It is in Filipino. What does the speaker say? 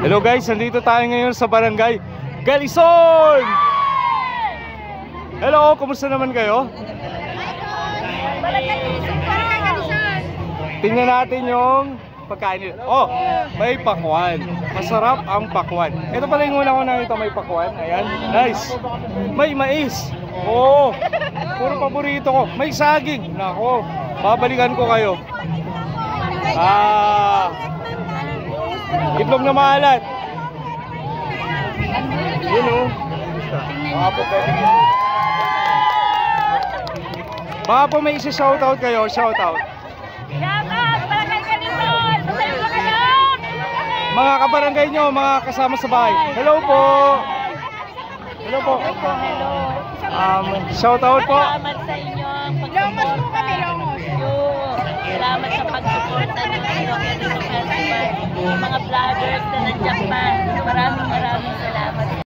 Hello guys, nandito tayo ngayon sa barangay Galison! Hello, kumusta naman kayo? Tingnan natin yung pagkain nila. Oh, may pakwan. Masarap ang pakwan. Ito pala yung una ko nakita, may pakwan. Ayan, nice. May mais. Oo, puro paborito ko. May saging. Nako, babalikan ko kayo. Itlog na maalat. Yun o. Baka po may isa-shoutout kayo. Shoutout. Mga kabarangay nyo, mga kasama sa bahay. Hello po. Hello po. Shoutout po. Salamat sa inyo ang pagsuporta. Salamat sa pagsuporta ng Ilocano Festival. Mga vloggers na nandiyan pa.